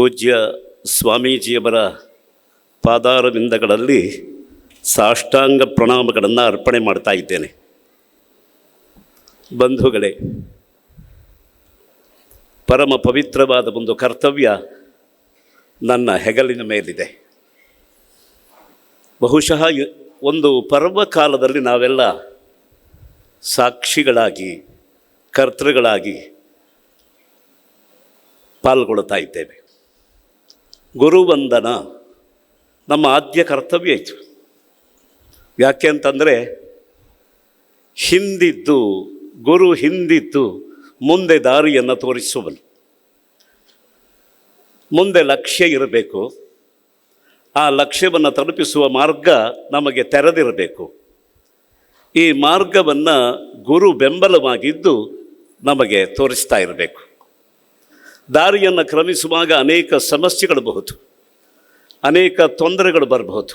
ಪೂಜ್ಯ ಸ್ವಾಮೀಜಿಯವರ ಪಾದಾರವಿಂದಗಳಲ್ಲಿ ಸಾಷ್ಟಾಂಗ ಪ್ರಣಾಮಗಳನ್ನು ಅರ್ಪಣೆ ಮಾಡ್ತಾ ಇದ್ದೇನೆ. ಬಂಧುಗಳೇ, ಪರಮ ಪವಿತ್ರವಾದ ಒಂದು ಕರ್ತವ್ಯ ನನ್ನ ಹೆಗಲಿನ ಮೇಲಿದೆ. ಬಹುಶಃ ಒಂದು ಪರ್ವಕಾಲದಲ್ಲಿ ನಾವೆಲ್ಲ ಸಾಕ್ಷಿಗಳಾಗಿ, ಕರ್ತೃಗಳಾಗಿ ಪಾಲ್ಗೊಳ್ತಾ ಇದ್ದೇವೆ. ಗುರುವಂದನ ನಮ್ಮ ಆದ್ಯ ಕರ್ತವ್ಯ ಇತ್ತು. ಯಾಕೆ ಅಂತಂದರೆ, ಹಿಂದಿದ್ದು ಗುರು ಹಿಂದಿದ್ದು ಮುಂದೆ ದಾರಿಯನ್ನು ತೋರಿಸುವನು. ಮುಂದೆ ಲಕ್ಷ್ಯ ಇರಬೇಕು. ಆ ಲಕ್ಷ್ಯವನ್ನು ತಲುಪಿಸುವ ಮಾರ್ಗ ನಮಗೆ ತೆರೆದಿರಬೇಕು. ಈ ಮಾರ್ಗವನ್ನು ಗುರು ಬೆಂಬಲವಾಗಿದ್ದು ನಮಗೆ ತೋರಿಸ್ತಾ ಇರಬೇಕು. ದಾರಿಯನ್ನು ಕ್ರಮಿಸುವಾಗ ಅನೇಕ ಸಮಸ್ಯೆಗಳು ಬಹುದು, ಅನೇಕ ತೊಂದರೆಗಳು ಬರಬಹುದು.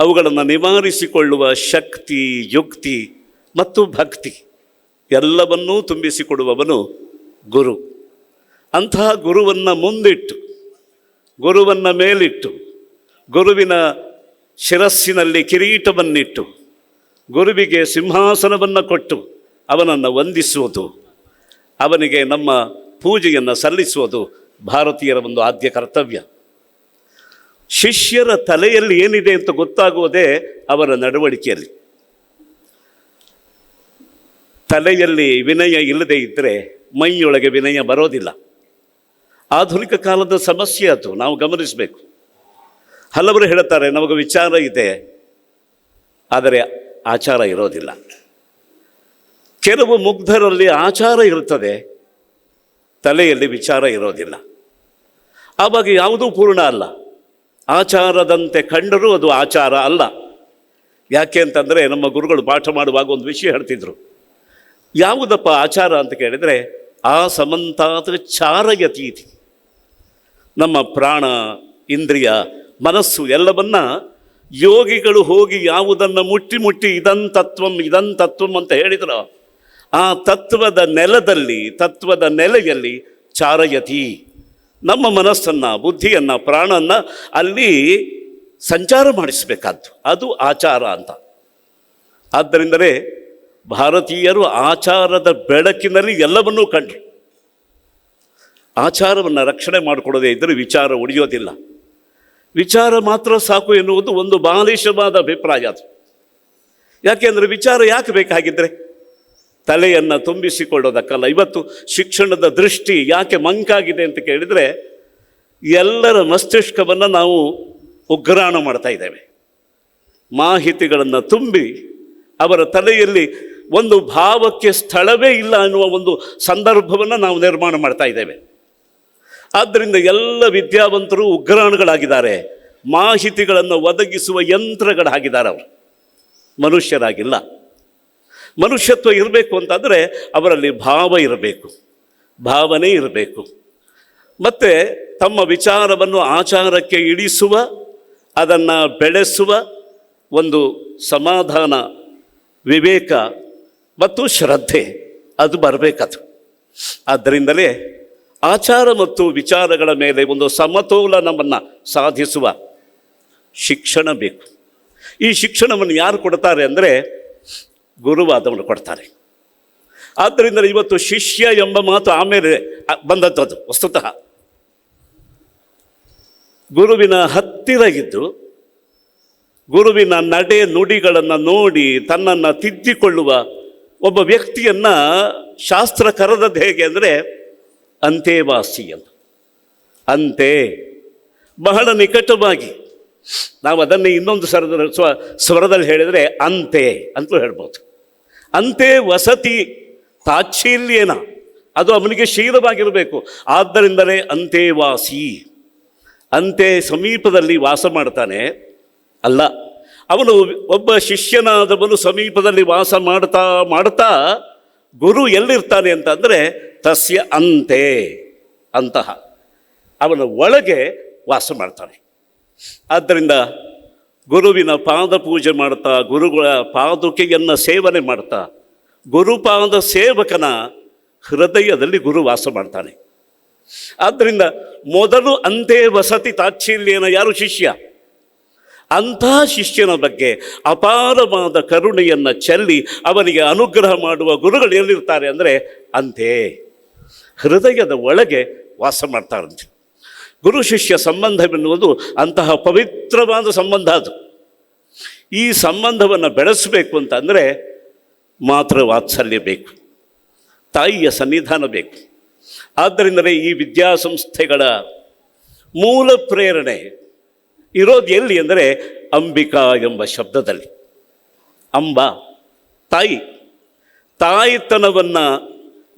ಅವುಗಳನ್ನು ನಿವಾರಿಸಿಕೊಳ್ಳುವ ಶಕ್ತಿ, ಯುಕ್ತಿ ಮತ್ತು ಭಕ್ತಿ ಎಲ್ಲವನ್ನೂ ತುಂಬಿಸಿಕೊಡುವವನು ಗುರು. ಅಂತಹ ಗುರುವನ್ನು ಮುಂದಿಟ್ಟು, ಗುರುವನ್ನು ಮೇಲಿಟ್ಟು, ಗುರುವಿನ ಶಿರಸ್ಸಿನಲ್ಲಿ ಕಿರೀಟವನ್ನಿಟ್ಟು, ಗುರುವಿಗೆ ಸಿಂಹಾಸನವನ್ನು ಕೊಟ್ಟು ಅವನನ್ನು ವಂದಿಸುವುದು, ಅವನಿಗೆ ನಮ್ಮ ಪೂಜೆಯನ್ನು ಸಲ್ಲಿಸುವುದು ಭಾರತೀಯರ ಒಂದು ಆದ್ಯ ಕರ್ತವ್ಯ. ಶಿಷ್ಯರ ತಲೆಯಲ್ಲಿ ಏನಿದೆ ಅಂತ ಗೊತ್ತಾಗುವುದೇ ಅವರ ನಡವಳಿಕೆಯಲ್ಲಿ. ತಲೆಯಲ್ಲಿ ವಿನಯ ಇಲ್ಲದೆ ಇದ್ದರೆ ಮೈಯೊಳಗೆ ವಿನಯ ಬರೋದಿಲ್ಲ. ಆಧುನಿಕ ಕಾಲದ ಸಮಸ್ಯೆ ಅದು, ನಾವು ಗಮನಿಸಬೇಕು. ಹಲವರು ಹೇಳ್ತಾರೆ, ನಮಗೆ ವಿಚಾರ ಇದೆ ಆದರೆ ಆಚಾರ ಇರೋದಿಲ್ಲ. ಕೆಲವು ಮುಗ್ಧರಲ್ಲಿ ಆಚಾರ ಇರುತ್ತದೆ, ತಲೆಯಲ್ಲಿ ವಿಚಾರ ಇರೋದಿಲ್ಲ. ಆವಾಗ ಯಾವುದೂ ಪೂರ್ಣ ಅಲ್ಲ. ಆಚಾರದಂತೆ ಕಂಡರೂ ಅದು ಆಚಾರ ಅಲ್ಲ. ಯಾಕೆ ಅಂತಂದರೆ, ನಮ್ಮ ಗುರುಗಳು ಪಾಠ ಮಾಡುವಾಗ ಒಂದು ವಿಷಯ ಹೇಳ್ತಿದ್ರು. ಯಾವುದಪ್ಪ ಆಚಾರ ಅಂತ ಕೇಳಿದರೆ, ಆ ಸಮಂತಾತ್ ಚಾರಯತೀತಿ. ನಮ್ಮ ಪ್ರಾಣ, ಇಂದ್ರಿಯ, ಮನಸ್ಸು ಎಲ್ಲವನ್ನ ಯೋಗಿಗಳು ಹೋಗಿ ಯಾವುದನ್ನು ಮುಟ್ಟಿ ಇದಂತತ್ವಂ ಅಂತ ಹೇಳಿದ್ರು, ಆ ತತ್ವದ ನೆಲದಲ್ಲಿ, ತತ್ವದ ನೆಲೆಯಲ್ಲಿ ಚಾರಯತಿ, ನಮ್ಮ ಮನಸ್ಸನ್ನು, ಬುದ್ಧಿಯನ್ನು, ಪ್ರಾಣವನ್ನು ಅಲ್ಲಿ ಸಂಚಾರ ಮಾಡಿಸಬೇಕಾದ್ದು, ಅದು ಆಚಾರ ಅಂತ. ಆದ್ದರಿಂದಲೇ ಭಾರತೀಯರು ಆಚಾರದ ಬೆಳಕಿನಲ್ಲಿ ಎಲ್ಲವನ್ನೂ ಕಂಡ್ರು. ಆಚಾರವನ್ನು ರಕ್ಷಣೆ ಮಾಡಿಕೊಡೋದೇ ಇದ್ದರೆ ವಿಚಾರ ಉಳಿಯೋದಿಲ್ಲ. ವಿಚಾರ ಮಾತ್ರ ಸಾಕು ಎನ್ನುವುದು ಒಂದು ಬಾಲಿಶವಾದ ಅಭಿಪ್ರಾಯ ಅದು. ಯಾಕೆಂದರೆ ವಿಚಾರ ಯಾಕೆ ಬೇಕಾಗಿದ್ದರೆ ತಲೆಯನ್ನು ತುಂಬಿಸಿಕೊಳ್ಳೋದಕ್ಕಲ್ಲ. ಇವತ್ತು ಶಿಕ್ಷಣದ ದೃಷ್ಟಿ ಯಾಕೆ ಮಂಕಾಗಿದೆ ಅಂತ ಕೇಳಿದರೆ, ಎಲ್ಲರ ಮಸ್ತಿಷ್ಕವನ್ನು ನಾವು ಉಗ್ರಾಣ ಮಾಡ್ತಾ ಇದ್ದೇವೆ. ಮಾಹಿತಿಗಳನ್ನು ತುಂಬಿ ಅವರ ತಲೆಯಲ್ಲಿ ಒಂದು ಭಾವಕ್ಕೆ ಸ್ಥಳವೇ ಇಲ್ಲ ಅನ್ನುವ ಒಂದು ಸಂದರ್ಭವನ್ನು ನಾವು ನಿರ್ಮಾಣ ಮಾಡ್ತಾ ಇದ್ದೇವೆ. ಆದ್ದರಿಂದ ಎಲ್ಲ ವಿದ್ಯಾವಂತರು ಉಗ್ರಾಣಗಳಾಗಿದ್ದಾರೆ, ಮಾಹಿತಿಗಳನ್ನು ಒದಗಿಸುವ ಯಂತ್ರಗಳಾಗಿದ್ದಾರೆ. ಅವರು ಮನುಷ್ಯರಾಗಿಲ್ಲ. ಮನುಷ್ಯತ್ವ ಇರಬೇಕು ಅಂತಂದರೆ ಅವರಲ್ಲಿ ಭಾವ ಇರಬೇಕು, ಭಾವನೆ ಇರಬೇಕು. ಮತ್ತು ತಮ್ಮ ವಿಚಾರವನ್ನು ಆಚಾರಕ್ಕೆ ಇಳಿಸುವ, ಅದನ್ನು ಬೆಳೆಸುವ ಒಂದು ಸಮಾಧಾನ, ವಿವೇಕ ಮತ್ತು ಶ್ರದ್ಧೆ ಅದು ಬರಬೇಕದು. ಆದ್ದರಿಂದಲೇ ಆಚಾರ ಮತ್ತು ವಿಚಾರಗಳ ಮೇಲೆ ಒಂದು ಸಮತೋಲನವನ್ನು ಸಾಧಿಸುವ ಶಿಕ್ಷಣ ಬೇಕು. ಈ ಶಿಕ್ಷಣವನ್ನು ಯಾರು ಕೊಡ್ತಾರೆ ಅಂದರೆ ಗುರುವಾದವನ್ನು ಕೊಡ್ತಾರೆ. ಆದ್ದರಿಂದ ಇವತ್ತು ಶಿಷ್ಯ ಎಂಬ ಮಾತು ಆಮೇಲೆ ಬಂದದ್ದು. ವಸ್ತುತಃ ಗುರುವಿನ ಹತ್ತಿರ ಇದ್ದು, ಗುರುವಿನ ನಡೆ ನುಡಿಗಳನ್ನು ನೋಡಿ ತನ್ನನ್ನು ತಿದ್ದಿಕೊಳ್ಳುವ ಒಬ್ಬ ವ್ಯಕ್ತಿಯನ್ನು ಶಾಸ್ತ್ರ ಕರೆದದ್ದು ಹೇಗೆ ಅಂದರೆ ಅಂತೆವಾಸಿ ಅಂತ. ಅಂತೆ ಬಹಳ ನಿಕಟವಾಗಿ, ನಾವು ಅದನ್ನೇ ಇನ್ನೊಂದು ಸ್ವರದಲ್ಲಿ ಹೇಳಿದರೆ ಅಂತೆ ಅಂತಲೂ ಹೇಳ್ಬೋದು. ಅಂತೆ ವಸತಿ ತಾಚ್ಛೀಲ್ಯೇನ, ಅದು ಅವನಿಗೆ ಶೀಲವಾಗಿರಬೇಕು. ಆದ್ದರಿಂದಲೇ ಅಂತೆವಾಸಿ, ಅಂತೆ ಸಮೀಪದಲ್ಲಿ ವಾಸ ಮಾಡ್ತಾನೆ ಅಲ್ಲ, ಅವನು ಒಬ್ಬ ಶಿಷ್ಯನಾದವನು ಸಮೀಪದಲ್ಲಿ ವಾಸ ಮಾಡ್ತಾ ಮಾಡ್ತಾ ಗುರು ಎಲ್ಲಿರ್ತಾನೆ ಅಂತಂದರೆ ತಸ್ಯ ಅಂತೆ, ಅಂತಹ ಅವನ ಒಳಗೆ ವಾಸ ಮಾಡ್ತಾನೆ. ಆದ್ದರಿಂದ ಗುರುವಿನ ಪಾದ ಪೂಜೆ ಮಾಡ್ತಾ, ಗುರುಗಳ ಪಾದುಕೆಯನ್ನು ಸೇವನೆ ಮಾಡ್ತಾ, ಗುರುಪಾದ ಸೇವಕನ ಹೃದಯದಲ್ಲಿ ಗುರು ವಾಸ ಮಾಡ್ತಾನೆ. ಆದ್ದರಿಂದ ಮೊದಲು ಅಂತೆ ವಸತಿ ತಾಚ್ಛಲ್ಯನ ಯಾರು ಶಿಷ್ಯ, ಅಂತಹ ಶಿಷ್ಯನ ಬಗ್ಗೆ ಅಪಾರವಾದ ಕರುಣೆಯನ್ನು ಚೆಲ್ಲಿ ಅವನಿಗೆ ಅನುಗ್ರಹ ಮಾಡುವ ಗುರುಗಳು ಎಲ್ಲಿರ್ತಾರೆ ಅಂದರೆ ಅಂತೆ ಹೃದಯದ ಒಳಗೆ ವಾಸ ಮಾಡ್ತಾರಂತೆ. ಗುರು ಶಿಷ್ಯ ಸಂಬಂಧವೆನ್ನುವುದು ಅಂತಹ ಪವಿತ್ರವಾದ ಸಂಬಂಧ. ಅದು ಈ ಸಂಬಂಧವನ್ನು ಬೆಳೆಸಬೇಕು ಅಂತಂದರೆ ಮಾತೃ ವಾತ್ಸಲ್ಯ ಬೇಕು, ತಾಯಿಯ ಸನ್ನಿಧಾನ ಬೇಕು. ಆದ್ದರಿಂದಲೇ ಈ ವಿದ್ಯಾಸಂಸ್ಥೆಗಳ ಮೂಲ ಪ್ರೇರಣೆ ಇರೋದು ಎಲ್ಲಿ ಅಂದರೆ ಅಂಬಿಕಾ ಎಂಬ ಶಬ್ದದಲ್ಲಿ. ಅಂಬ ತಾಯಿ, ತಾಯಿತನವನ್ನು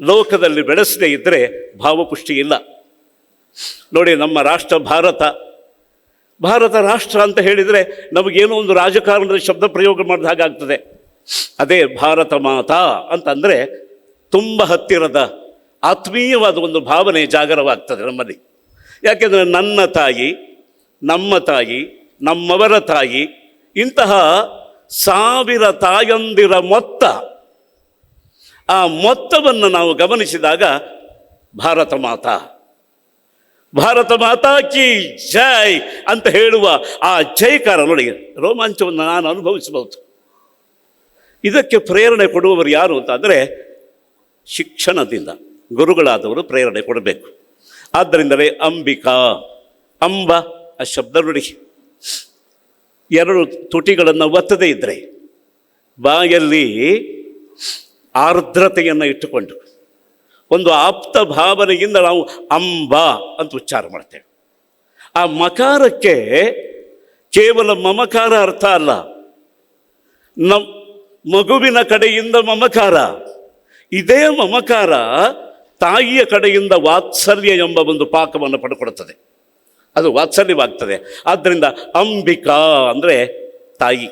ಲೋಕದಲ್ಲಿ ಬೆಳೆಸದೇ ಇದ್ದರೆ ಭಾವಪುಷ್ಟಿ ಇಲ್ಲ. ನೋಡಿ, ನಮ್ಮ ರಾಷ್ಟ್ರ ಭಾರತ ರಾಷ್ಟ್ರ ಅಂತ ಹೇಳಿದರೆ ನಮಗೇನೋ ಒಂದು ರಾಜಕಾರಣದ ಶಬ್ದ ಪ್ರಯೋಗ ಮಾಡಿದ ಹಾಗಾಗ್ತದೆ. ಅದೇ ಭಾರತ ಮಾತಾ ಅಂತಂದರೆ ತುಂಬ ಹತ್ತಿರದ ಆತ್ಮೀಯವಾದ ಒಂದು ಭಾವನೆ ಜಾಗರವಾಗ್ತದೆ ನಮ್ಮಲ್ಲಿ. ಯಾಕೆಂದರೆ ನನ್ನ ತಾಯಿ, ನಮ್ಮ ತಾಯಿ, ನಮ್ಮವರ ತಾಯಿ, ಇಂತಹ 1000 ತಾಯಂದಿರ ಮೊತ್ತ, ಆ ಮೊತ್ತವನ್ನು ನಾವು ಗಮನಿಸಿದಾಗ ಭಾರತ ಮಾತಾ ಕಿ ಜೈ ಅಂತ ಹೇಳುವ ಆ ಜೈಕಾರ ನೋಡಿ, ರೋಮಾಂಚವನ್ನು ನಾನು ಅನುಭವಿಸಬಹುದು. ಇದಕ್ಕೆ ಪ್ರೇರಣೆ ಕೊಡುವವರು ಯಾರು ಅಂತ ಅಂದರೆ ಶಿಕ್ಷಣದಿಂದ ಗುರುಗಳಾದವರು ಪ್ರೇರಣೆ ಕೊಡಬೇಕು. ಆದ್ದರಿಂದಲೇ ಅಂಬಿಕಾ, ಅಂಬ ಆ ಶಬ್ದ ನೋಡಿ, 2 ತುಟಿಗಳನ್ನು ಒತ್ತದೇ ಇದ್ದರೆ ಬಾಯಲ್ಲಿ ಆರ್ದ್ರತೆಯನ್ನು ಇಟ್ಟುಕೊಂಡು ಒಂದು ಆಪ್ತ ಭಾವನೆಯಿಂದ ನಾವು ಅಂಬ ಅಂತ ಉಚ್ಚಾರ ಮಾಡ್ತೇವೆ. ಆ ಮಕಾರಕ್ಕೆ ಕೇವಲ ಮಮಕಾರ ಅರ್ಥ ಅಲ್ಲ, ಮಗುವಿನ ಕಡೆಯಿಂದ ಮಮಕಾರ. ಇದೇ ಮಮಕಾರ ತಾಯಿಯ ಕಡೆಯಿಂದ ವಾತ್ಸಲ್ಯ ಎಂಬ ಒಂದು ಪಾಕವನ್ನು ಪಡ್ಕೊಡುತ್ತದೆ, ಅದು ವಾತ್ಸಲ್ಯವಾಗ್ತದೆ. ಆದ್ದರಿಂದ ಅಂಬಿಕಾ ಅಂದರೆ ತಾಯಿ,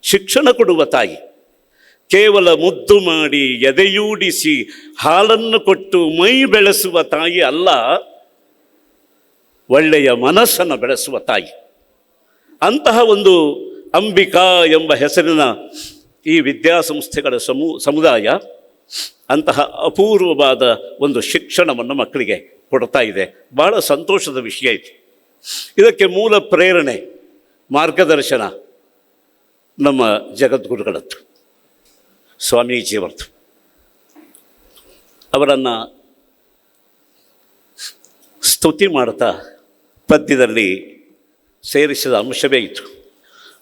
ಶಿಕ್ಷಣ ಕೊಡುವ ತಾಯಿ. ಕೇವಲ ಮುದ್ದು ಮಾಡಿ ಎದೆಯೂಡಿಸಿ ಹಾಲನ್ನು ಕೊಟ್ಟು ಮೈ ಬೆಳೆಸುವ ತಾಯಿ ಅಲ್ಲ, ಒಳ್ಳೆಯ ಮನಸ್ಸನ್ನು ಬೆಳೆಸುವ ತಾಯಿ. ಅಂತಹ ಒಂದು ಅಂಬಿಕಾ ಎಂಬ ಹೆಸರಿನ ಈ ವಿದ್ಯಾಸಂಸ್ಥೆಗಳ ಸಮುದಾಯ ಅಂತಹ ಅಪೂರ್ವವಾದ ಒಂದು ಶಿಕ್ಷಣವನ್ನು ಮಕ್ಕಳಿಗೆ ಕೊಡ್ತಾ ಇದೆ. ಬಹಳ ಸಂತೋಷದ ವಿಷಯ ಇದು. ಇದಕ್ಕೆ ಮೂಲ ಪ್ರೇರಣೆ, ಮಾರ್ಗದರ್ಶನ ನಮ್ಮ ಜಗದ್ಗುರುಗಳದ್ದು, ಸ್ವಾಮೀಜಿಯವರದ್ದು. ಅವರನ್ನು ಸ್ತುತಿ ಮಾಡ್ತಾ ಪದ್ಯದಲ್ಲಿ ಸೇರಿಸಿದ ಅಂಶವೇ ಇತ್ತು.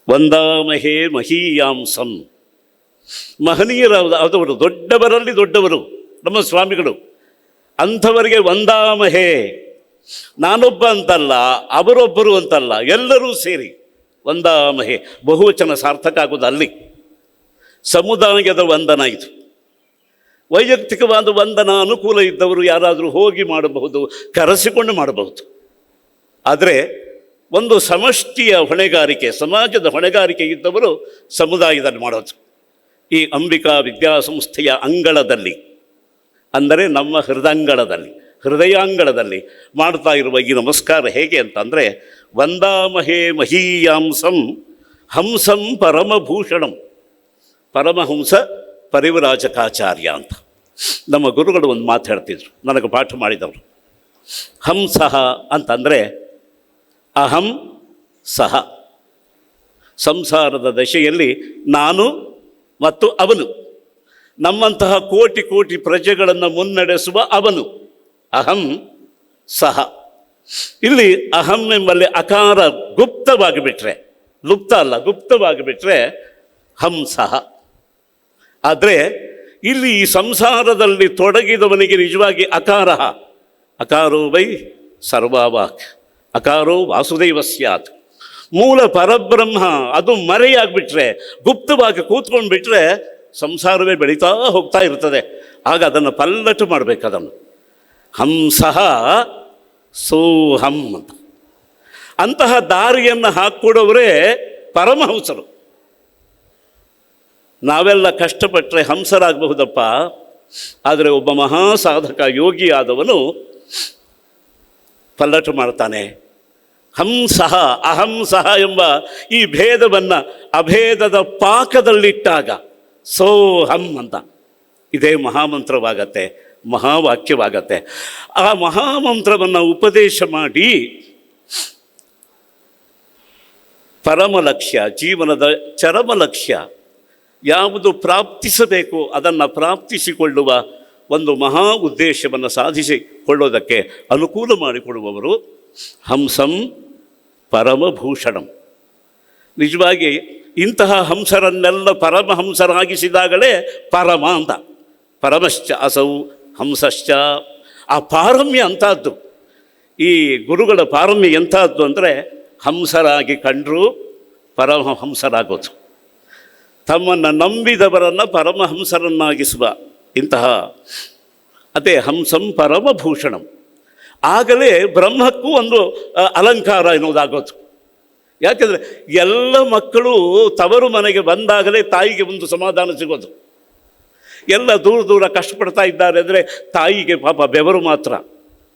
ವಂದಾಮಹೇ ಮಹೀಯಾಂಸಂ, ಮಹನೀಯರಾದವರು, ದೊಡ್ಡವರಲ್ಲಿ ದೊಡ್ಡವರು ನಮ್ಮ ಸ್ವಾಮಿಗಳು. ಅಂಥವರಿಗೆ ವಂದಾಮಹೇ, ನಾನೊಬ್ಬ ಅಂತಲ್ಲ, ಅವರೊಬ್ಬರು ಅಂತಲ್ಲ, ಎಲ್ಲರೂ ಸೇರಿ ವಂದಾಮಹೇ. ಬಹುವಚನ ಸಾರ್ಥಕ ಆಗೋದು ಅಲ್ಲಿ. ಸಮುದಾಯದ ವಂದನ ಇದು. ವೈಯಕ್ತಿಕವಾದ ವಂದನ ಅನುಕೂಲ ಇದ್ದವರು ಯಾರಾದರೂ ಹೋಗಿ ಮಾಡಬಹುದು, ಕರೆಸಿಕೊಂಡು ಮಾಡಬಹುದು. ಆದರೆ ಒಂದು ಸಮಷ್ಟಿಯ ಹೊಣೆಗಾರಿಕೆ, ಸಮಾಜದ ಹೊಣೆಗಾರಿಕೆ ಇದ್ದವರು ಸಮುದಾಯದಲ್ಲಿ ಮಾಡೋದು. ಈ ಅಂಬಿಕಾ ವಿದ್ಯಾಸಂಸ್ಥೆಯ ಅಂಗಳದಲ್ಲಿ, ಅಂದರೆ ನಮ್ಮ ಹೃದಯಾಂಗಳದಲ್ಲಿ ಮಾಡ್ತಾ ಇರುವ ಈ ನಮಸ್ಕಾರ ಹೇಗೆ ಅಂತಂದರೆ, ವಂದಾಮಹೇ ಮಹೀಯಾಂಸಂ ಹಂಸಂ ಪರಮಭೂಷಣಂ, ಪರಮಹಂಸ ಪರಿವ್ರಾಜಕಾಚಾರ್ಯ ಅಂತ ನಮ್ಮ ಗುರುಗಳು ಒಂದು ಮಾತು ಹೇಳ್ತಿದ್ರು, ನನಗೆ ಪಾಠ ಮಾಡಿದವರು. ಹಂಸಃ ಅಂತಂದರೆ ಅಹಂ ಸಹ, ಸಂಸಾರದ ದಶೆಯಲ್ಲಿ ನಾನು ಮತ್ತು ಅವನು, ನಮ್ಮಂತಹ ಕೋಟಿ ಕೋಟಿ ಪ್ರಜೆಗಳನ್ನು ಮುನ್ನಡೆಸುವ ಅವನು, ಅಹಂ ಸಹ. ಇಲ್ಲಿ ಅಹಂ ಎಂಬಲ್ಲಿ ಅಕಾರ ಗುಪ್ತವಾಗಿಬಿಟ್ರೆ, ಲುಪ್ತ ಅಲ್ಲ, ಗುಪ್ತವಾಗಿಬಿಟ್ರೆ ಹಂಸಃ. ಆದರೆ ಇಲ್ಲಿ ಈ ಸಂಸಾರದಲ್ಲಿ ತೊಡಗಿದವನಿಗೆ ನಿಜವಾಗಿ ಅಕಾರೋ ವೈ ಸರ್ವಾವಾಕ್, ಅಕಾರೋ ವಾಸುದೇವ ಸ್ಯಾತ್. ಮೂಲ ಪರಬ್ರಹ್ಮ ಅದು ಮರೆಯಾಗಿಬಿಟ್ರೆ, ಗುಪ್ತವಾಗಿ ಕೂತ್ಕೊಂಡು ಬಿಟ್ಟರೆ ಸಂಸಾರವೇ ಬೆಳೀತಾ ಹೋಗ್ತಾ ಇರ್ತದೆ. ಆಗ ಅದನ್ನು ಪಲ್ಲಟು ಮಾಡಬೇಕು. ಅದನ್ನು ಹಂಸಃ ಸೋಹಂ ಅಂತ, ಅಂತಹ ದಾರಿಯನ್ನು ಹಾಕ್ಕೊಡೋವರೇ ಪರಮಹಂಸರು. ನಾವೆಲ್ಲ ಕಷ್ಟಪಟ್ಟರೆ ಹಂಸರಾಗಬಹುದಪ್ಪ, ಆದರೆ ಒಬ್ಬ ಮಹಾಸಾಧಕ ಯೋಗಿಯಾದವನು ಪಲ್ಲಟು ಮಾಡ್ತಾನೆ. ಹಂಸಃ ಅಹಂಸಃ ಎಂಬ ಈ ಭೇದವನ್ನು ಅಭೇದದ ಪಾಕದಲ್ಲಿಟ್ಟಾಗ ಸೋಹಂ ಅಂತ ಇದೇ ಮಹಾಮಂತ್ರವಾಗತ್ತೆ. ಮಹಾವಾಕ್ಯವಾಗತ್ತೆ. ಆ ಮಹಾಮಂತ್ರವನ್ನು ಉಪದೇಶ ಮಾಡಿ ಪರಮ ಲಕ್ಷ್ಯ, ಜೀವನದ ಚರಮ ಲಕ್ಷ್ಯ ಯಾವುದು ಪ್ರಾಪ್ತಿಸಬೇಕು ಅದನ್ನು ಪ್ರಾಪ್ತಿಸಿಕೊಳ್ಳುವ ಒಂದು ಮಹಾ ಉದ್ದೇಶವನ್ನು ಸಾಧಿಸಿಕೊಳ್ಳೋದಕ್ಕೆ ಅನುಕೂಲ ಮಾಡಿಕೊಡುವವರು ಹಂಸಂ ಪರಮಭೂಷಣಂ. ನಿಜವಾಗಿ ಇಂತಹ ಹಂಸರನ್ನೆಲ್ಲ ಪರಮಹಂಸರಾಗಿಸಿದಾಗಲೇ ಪರಮ ಅಂತ. ಪರಮಶ್ಚ ಅಸೌ ಹಂಸಶ್ಚ. ಆ ಪಾರಮ್ಯ ಅಂಥದ್ದು. ಈ ಗುರುಗಳ ಪಾರಮ್ಯ ಎಂಥದ್ದು ಅಂದರೆ ಹಂಸರಾಗಿ ಕಂಡರೂ ಪರಮಹಂಸರಾಗೋದು, ತಮ್ಮನ್ನು ನಂಬಿದವರನ್ನು ಪರಮಹಂಸರನ್ನಾಗಿಸುವ ಇಂತಹ ಅದೇ ಹಂಸಂ ಪರಮಭೂಷಣಂ. ಆಗಲೇ ಬ್ರಹ್ಮಕ್ಕೂ ಒಂದು ಅಲಂಕಾರ ಎನ್ನುವುದಾಗೋದು. ಯಾಕೆಂದರೆ ಎಲ್ಲ ಮಕ್ಕಳು ತವರು ಮನೆಗೆ ಬಂದಾಗಲೇ ತಾಯಿಗೆ ಒಂದು ಸಮಾಧಾನ ಸಿಗೋದು. ಎಲ್ಲ ದೂರ ದೂರ ಕಷ್ಟಪಡ್ತಾ ಇದ್ದಾರೆ ಅಂದರೆ ತಾಯಿಗೆ ಪಾಪ ಬೆವರು ಮಾತ್ರ,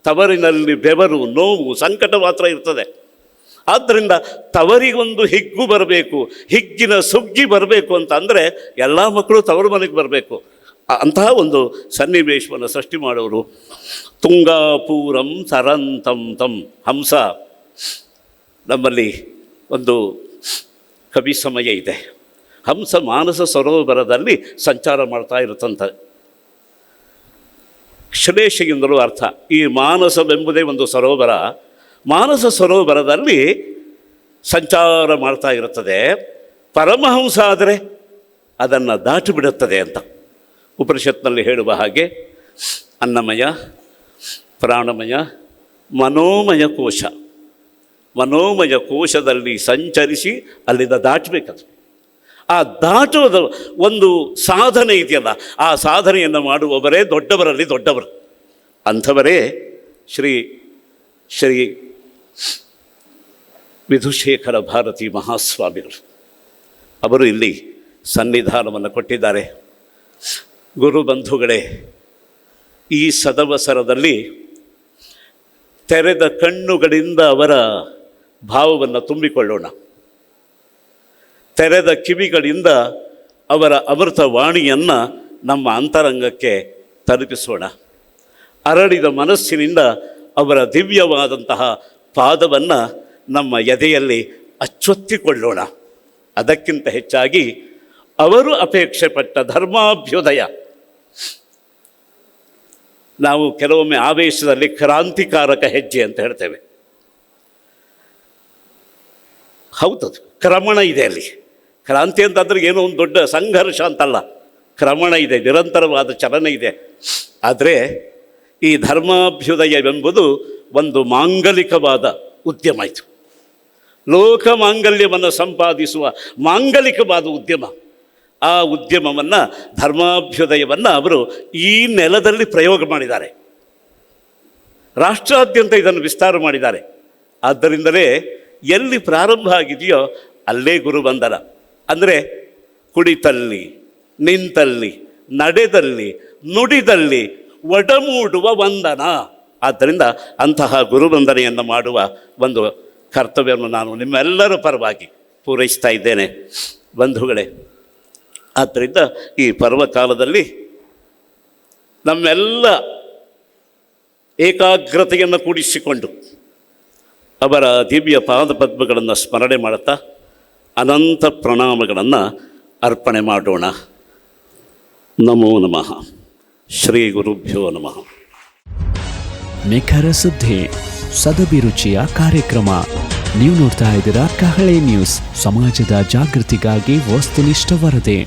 ತವರಿನಲ್ಲಿ ಬೆವರು, ನೋವು, ಸಂಕಟ ಮಾತ್ರ ಇರ್ತದೆ. ಆದ್ದರಿಂದ ತವರಿಗೊಂದು ಹಿಗ್ಗು ಬರಬೇಕು, ಹಿಗ್ಗಿನ ಸುಗ್ಗಿ ಬರಬೇಕು ಅಂತ ಅಂದರೆ ಎಲ್ಲ ಮಕ್ಕಳು ತವರು ಮನೆಗೆ ಬರಬೇಕು. ಅಂತಹ ಒಂದು ಸನ್ನಿವೇಶವನ್ನು ಸೃಷ್ಟಿ ಮಾಡೋರು ತುಂಗಾಪೂರಂ ಸರಂತಂ ತಂ. ಹಂಸ, ನಮ್ಮಲ್ಲಿ ಒಂದು ಕವಿ ಸಮಯ ಇದೆ. ಹಂಸ ಮಾನಸ ಸರೋವರದಲ್ಲಿ ಸಂಚಾರ ಮಾಡ್ತಾ ಇರುತ್ತಂತ. ಶ್ಲೇಷೆಯಿಂದಲೂ ಅರ್ಥ. ಈ ಮಾನಸವೆಂಬುದೇ ಒಂದು ಸರೋವರ. ಮಾನಸ ಸರೋವರದಲ್ಲಿ ಸಂಚಾರ ಮಾಡ್ತಾ ಇರುತ್ತದೆ. ಪರಮಹಂಸ ಆದರೆ ಅದನ್ನು ದಾಟಿ ಬಿಡುತ್ತದೆ ಅಂತ ಉಪನಿಷತ್ನಲ್ಲಿ ಹೇಳುವ ಹಾಗೆ ಅನ್ನಮಯ, ಪ್ರಾಣಮಯ, ಮನೋಮಯ ಕೋಶ. ಮನೋಮಯ ಕೋಶದಲ್ಲಿ ಸಂಚರಿಸಿ ಅಲ್ಲಿಂದ ದಾಟಬೇಕದು. ಆ ದಾಟೋದ ಒಂದು ಸಾಧನೆ ಇದೆಯಲ್ಲ, ಆ ಸಾಧನೆಯನ್ನು ಮಾಡುವವರೇ ದೊಡ್ಡವರಲ್ಲಿ ದೊಡ್ಡವರು. ಅಂಥವರೇ ಶ್ರೀ ಶ್ರೀ ವಿಧುಶೇಖರ ಭಾರತಿ ಮಹಾಸ್ವಾಮಿಗಳು. ಅವರು ಇಲ್ಲಿ ಸನ್ನಿಧಾನವನ್ನು ಕೊಟ್ಟಿದ್ದಾರೆ. ಗುರುಬಂಧುಗಳೇ, ಈ ಸದವಸರದಲ್ಲಿ ತೆರೆದ ಕಣ್ಣುಗಳಿಂದ ಅವರ ಭಾವವನ್ನು ತುಂಬಿಕೊಳ್ಳೋಣ. ತೆರೆದ ಕಿವಿಗಳಿಂದ ಅವರ ಅಮೃತ ವಾಣಿಯನ್ನು ನಮ್ಮ ಅಂತರಂಗಕ್ಕೆ ತಲುಪಿಸೋಣ. ಅರಳಿದ ಮನಸ್ಸಿನಿಂದ ಅವರ ದಿವ್ಯವಾದಂತಹ ಪಾದವನ್ನು ನಮ್ಮ ಎದೆಯಲ್ಲಿ ಅಚ್ಚೊತ್ತಿಕೊಳ್ಳೋಣ. ಅದಕ್ಕಿಂತ ಹೆಚ್ಚಾಗಿ ಅವರು ಅಪೇಕ್ಷೆ ಪಟ್ಟ ಧರ್ಮಾಭ್ಯುದಯ. ನಾವು ಕೆಲವೊಮ್ಮೆ ಆವೇಶದಲ್ಲಿ ಕ್ರಾಂತಿಕಾರಕ ಹೆಜ್ಜೆ ಅಂತ ಹೇಳ್ತೇವೆ. ಹೌದದು, ಕ್ರಮಣ ಇದೆ ಅಲ್ಲಿ. ಕ್ರಾಂತಿ ಅಂತಂದರೆ ಏನೋ ಒಂದು ದೊಡ್ಡ ಸಂಘರ್ಷ ಅಂತಲ್ಲ, ಕ್ರಮಣ ಇದೆ, ನಿರಂತರವಾದ ಚಲನೆ ಇದೆ. ಆದರೆ ಈ ಧರ್ಮಾಭ್ಯುದಯವೆಂಬುದು ಒಂದು ಮಾಂಗಲಿಕವಾದ ಉದ್ಯಮ. ಇದು ಲೋಕ ಮಾಂಗಲ್ಯವನ್ನು ಸಂಪಾದಿಸುವ ಮಾಂಗಲಿಕವಾದ ಉದ್ಯಮ. ಆ ಉದ್ಯಮವನ್ನು, ಧರ್ಮಾಭ್ಯುದಯವನ್ನು ಅವರು ಈ ನೆಲದಲ್ಲಿ ಪ್ರಯೋಗ ಮಾಡಿದ್ದಾರೆ. ರಾಷ್ಟ್ರಾದ್ಯಂತ ಇದನ್ನು ವಿಸ್ತಾರ ಮಾಡಿದ್ದಾರೆ. ಆದ್ದರಿಂದಲೇ ಎಲ್ಲಿ ಪ್ರಾರಂಭ ಆಗಿದೆಯೋ ಅಲ್ಲೇ ಗುರುಬಂಧನ. ಅಂದರೆ ಕುಳಿತಲ್ಲಿ, ನಿಂತಲ್ಲಿ, ನಡೆದಲ್ಲಿ, ನುಡಿದಲ್ಲಿ ಒಡಮೂಡುವ ವಂದನ. ಆದ್ದರಿಂದ ಅಂತಹ ಗುರುವಂದನೆಯನ್ನು ಮಾಡುವ ಒಂದು ಕರ್ತವ್ಯವನ್ನು ನಾನು ನಿಮ್ಮೆಲ್ಲರ ಪರವಾಗಿ ಪೂರೈಸ್ತಾ ಇದ್ದೇನೆ ಬಂಧುಗಳೇ. ಆದ್ದರಿಂದ ಈ ಪರ್ವಕಾಲದಲ್ಲಿ ನಮ್ಮೆಲ್ಲ ಏಕಾಗ್ರತೆಯನ್ನು ಕೂಡಿಸಿಕೊಂಡು ಅವರ ದಿವ್ಯ ಪಾದಪದ್ಮಗಳನ್ನು ಸ್ಮರಣೆ ಮಾಡುತ್ತಾ ಅನಂತ ಪ್ರಣಾಮಗಳನ್ನು ಅರ್ಪಣೆ ಮಾಡೋಣ. ನಮೋ ನಮಃ. ಶ್ರೀ ಗುರುಭ್ಯೋ ನಮಃ. ನಿಖರ ಸುದ್ದಿ, ಸದಭಿರುಚಿಯ ಕಾರ್ಯಕ್ರಮ. ನೀವು ನೋಡ್ತಾ ಇದ್ದೀರಾ ಕಹಳೆ ನ್ಯೂಸ್, ಸಮಾಜದ ಜಾಗೃತಿಗಾಗಿ ವಸ್ತುನಿಷ್ಠ ವರದಿ.